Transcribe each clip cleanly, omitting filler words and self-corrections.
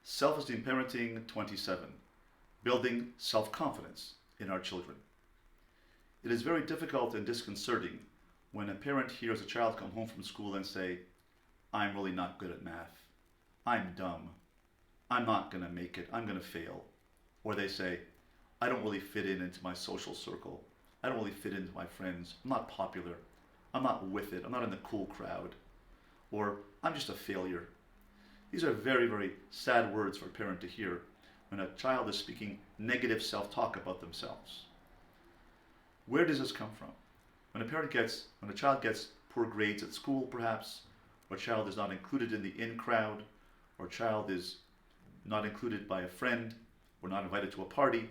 Self-Esteem Parenting 27, Building Self-Confidence in Our Children. It is very difficult and disconcerting when a parent hears a child come home from school and say, I'm really not good at math. I'm dumb. I'm not going to make it. I'm going to fail. Or they say, I don't really fit in into my social circle. I don't really fit into my friends. I'm not popular. I'm not with it. I'm not in the cool crowd. Or I'm just a failure. These are very, very sad words for a parent to hear when a child is speaking negative self-talk about themselves. Where does this come from? When a child gets poor grades at school, perhaps, or a child is not included in the in crowd, or a child is not included by a friend, or not invited to a party,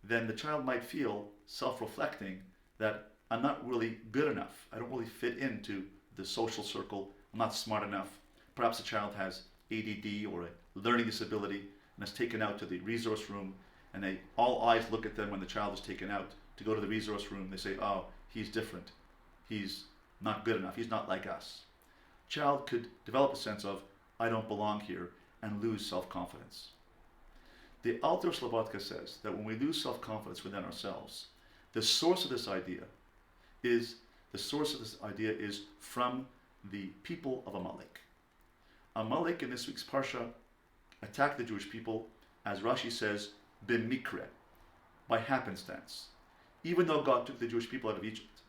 then the child might feel, self-reflecting, that I'm not really good enough. I don't really fit into the social circle. I'm not smart enough. Perhaps the child has ADD or a learning disability and is taken out to the resource room, and all eyes look at them when the child is taken out to go to the resource room. They say, oh, he's different. He's not good enough. He's not like us. Child could develop a sense of, I don't belong here, and lose self-confidence. The Alter Slobodka says that when we lose self-confidence within ourselves, the source of this idea is from the people of Amalek. Amalek in this week's Parsha attacked the Jewish people, as Rashi says, b'mikre, by happenstance, even though God took the Jewish people out of Egypt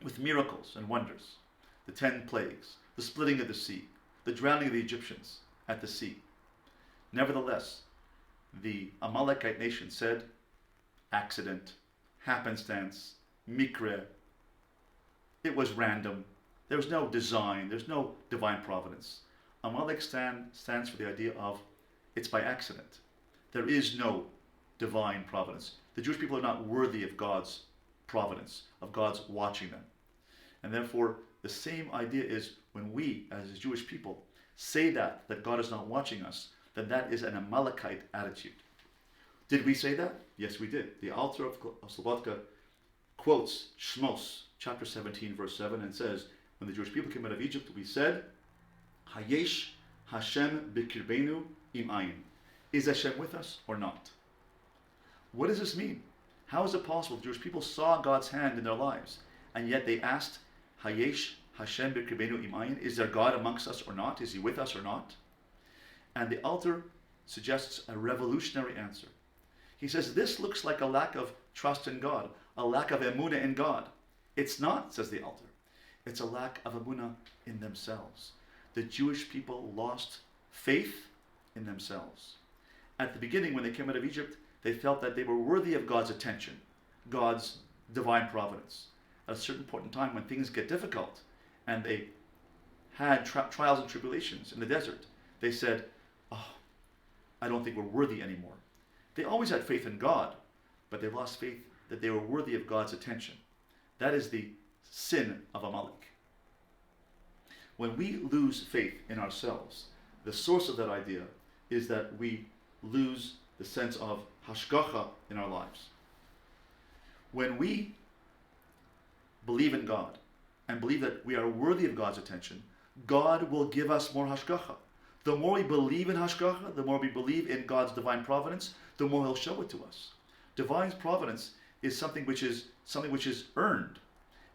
with miracles and wonders, the 10 plagues, the splitting of the sea, the drowning of the Egyptians at the sea. Nevertheless, the Amalekite nation said, accident, happenstance, mikre, it was random, there was no design, there's no divine providence. Amalek stands for the idea of it's by accident. There is no divine providence. The Jewish people are not worthy of God's providence, of God's watching them. And therefore, the same idea is when we, as Jewish people, say that God is not watching us, then that is an Amalekite attitude. Did we say that? Yes, we did. The Alter of Slobodka quotes Shmos, chapter 17, verse 7, and says, when the Jewish people came out of Egypt, we said, Hayesh Hashem b'kirbenu im ayin. Is Hashem with us or not? What does this mean? How is it possible the Jewish people saw God's hand in their lives, and yet they asked, Hayesh Hashem b'kirbenu im ayin? Is there God amongst us or not? Is He with us or not? And the Alter suggests a revolutionary answer. He says, this looks like a lack of trust in God, a lack of emunah in God. It's not, says the Alter. It's a lack of emunah in themselves. The Jewish people lost faith in themselves. At the beginning, when they came out of Egypt, they felt that they were worthy of God's attention, God's divine providence. At a certain point in time, when things get difficult, and they had trials and tribulations in the desert, they said, oh, I don't think we're worthy anymore. They always had faith in God, but they lost faith that they were worthy of God's attention. That is the sin of Amalek. When we lose faith in ourselves, the source of that idea is that we lose the sense of hashgacha in our lives. When we believe in God and believe that we are worthy of God's attention, God will give us more hashgacha. The more we believe in hashgacha, the more we believe in God's divine providence, the more He'll show it to us. Divine providence is something which is earned.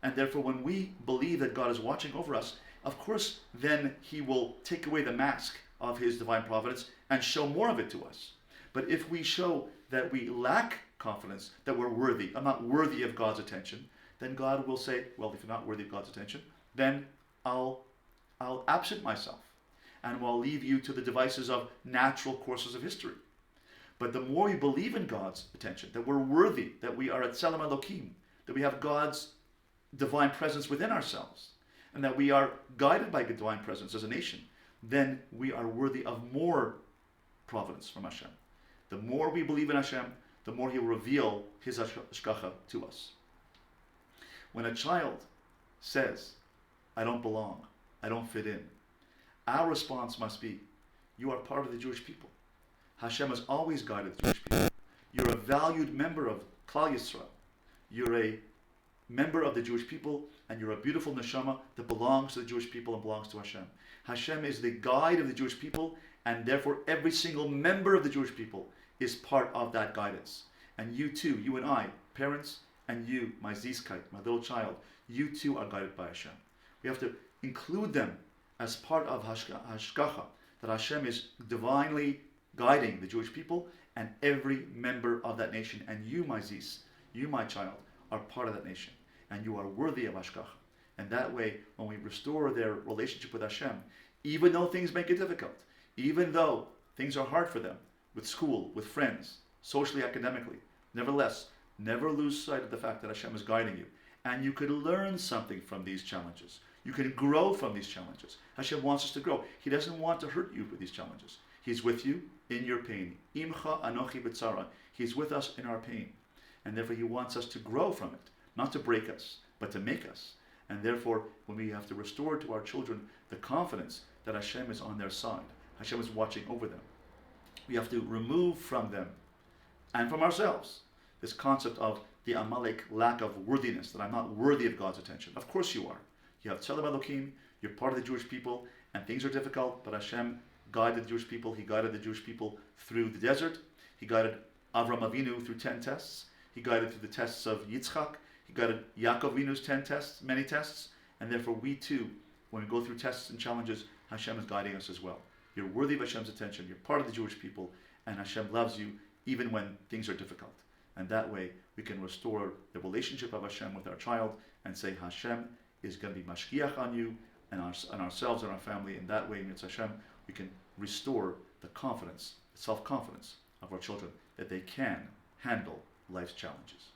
And therefore, when we believe that God is watching over us, of course, then He will take away the mask of His divine providence and show more of it to us. But if we show that we lack confidence, that we're worthy, I'm not worthy of God's attention, then God will say, well, if you're not worthy of God's attention, then I'll absent myself, and I'll leave you to the devices of natural courses of history. But the more we believe in God's attention, that we're worthy, that we are at Tselem Elokim, that we have God's divine presence within ourselves, and that we are guided by divine presence as a nation, then we are worthy of more providence from Hashem. The more we believe in Hashem, the more He will reveal His hashgacha to us. When a child says, I don't belong, I don't fit in, our response must be, you are part of the Jewish people. Hashem has always guided the Jewish people. You're a valued member of Klal Yisrael. You're a member of the Jewish people, and you're a beautiful neshama that belongs to the Jewish people and belongs to Hashem. Hashem is the guide of the Jewish people, And therefore, every single member of the Jewish people is part of that guidance. And you too, you and I, parents, and you, my Zizkite, my little child, you too are guided by Hashem. We have to include them as part of Hashgacha, that Hashem is divinely guiding the Jewish people and every member of that nation. And you, my Ziz, you, my child, are part of that nation. And you are worthy of Hashgacha. And that way, when we restore their relationship with Hashem, even though things make it difficult, even though things are hard for them, with school, with friends, socially, academically, nevertheless, never lose sight of the fact that Hashem is guiding you. And you could learn something from these challenges. You can grow from these challenges. Hashem wants us to grow. He doesn't want to hurt you with these challenges. He's with you in your pain. Imcha anochi b'tzara. He's with us in our pain. And therefore He wants us to grow from it. Not to break us, but to make us. And therefore, when we have to restore to our children the confidence that Hashem is on their side, Hashem is watching over them, we have to remove from them and from ourselves this concept of the Amalek lack of worthiness, that I'm not worthy of God's attention. Of course you are. You have Tzelem Elokim, you're part of the Jewish people, and things are difficult, but Hashem guided the Jewish people. He guided the Jewish people through the desert. He guided Avram Avinu through 10 tests. He guided through the tests of Yitzchak. He guided Yaakov Avinu's 10 tests, many tests, and therefore we too, when we go through tests and challenges, Hashem is guiding us as well. You're worthy of Hashem's attention. You're part of the Jewish people, and Hashem loves you even when things are difficult. And that way, we can restore the relationship of Hashem with our child and say Hashem is going to be mashkiach on you and ourselves and our family. And that way, Mitzvah Hashem, we can restore the confidence, the self-confidence of our children that they can handle life's challenges.